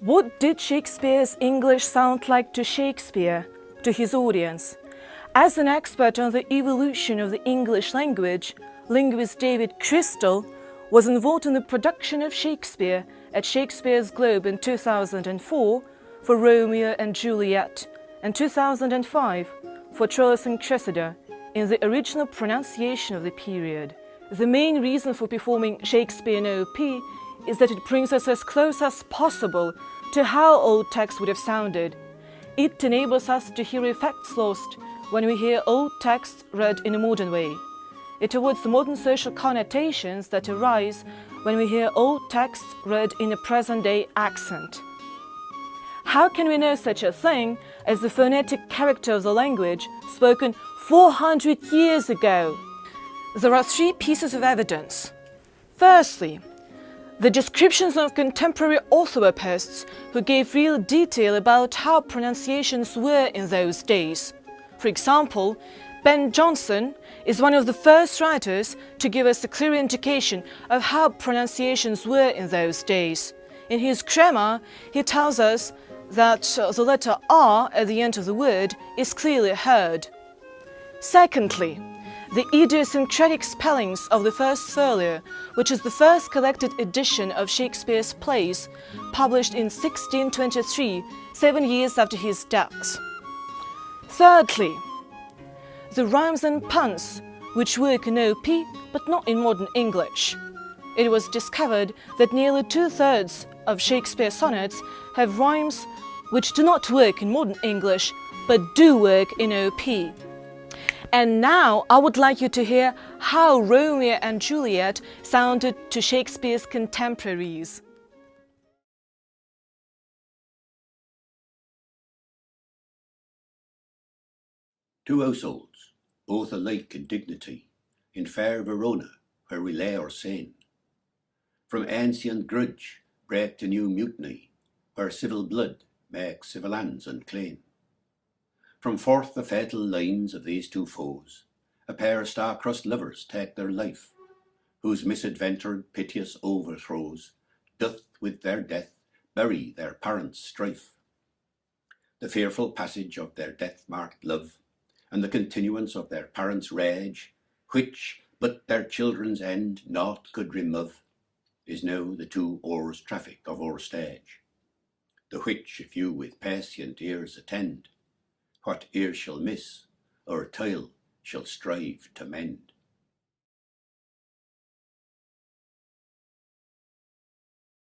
What did Shakespeare's English sound like to Shakespeare, to his audience? As an expert on the evolution of the English language, linguist David Crystal was involved in the production of Shakespeare at Shakespeare's Globe in 2004 for Romeo and Juliet, and 2005 for Troilus and Cressida in the original pronunciation of the period. The main reason for performing Shakespeare in OP is that it brings us as close as possible to how old texts would have sounded. It enables us to hear effects lost when we hear old texts read in a modern way. It avoids the modern social connotations that arise when we hear old texts read in a present-day accent. How can we know such a thing as the phonetic character of the language spoken 400 years ago? There are three pieces of evidence. Firstly, the descriptions of contemporary orthoepists who gave real detail about how pronunciations were in those days. For example, Ben Jonson is one of the first writers to give us a clear indication of how pronunciations were in those days. In his grammar, he tells us that the letter R at the end of the word is clearly heard. Secondly, the idiosyncratic spellings of the First Folio, which is the first collected edition of Shakespeare's plays, published in 1623, 7 years after his death. Thirdly, the rhymes and puns, which work in OP but not in modern English. It was discovered that nearly 2/3 of Shakespeare's sonnets have rhymes which do not work in modern English but do work in OP. And now I would like you to hear how Romeo and Juliet sounded to Shakespeare's contemporaries. Two households, both alike in dignity, in fair Verona, where we lay our scene. From ancient grudge break to new mutiny, where civil blood makes civil hands unclean. From forth the fatal lines of these two foes, a pair of star-crossed lovers take their life, whose misadventured piteous overthrows doth with their death bury their parents' strife. The fearful passage of their death-marked love, and the continuance of their parents' rage, which but their children's end naught could remove, is now the two oars' traffic of our stage, the which if you with patient ears attend, what ear shall miss, or toil shall strive to mend.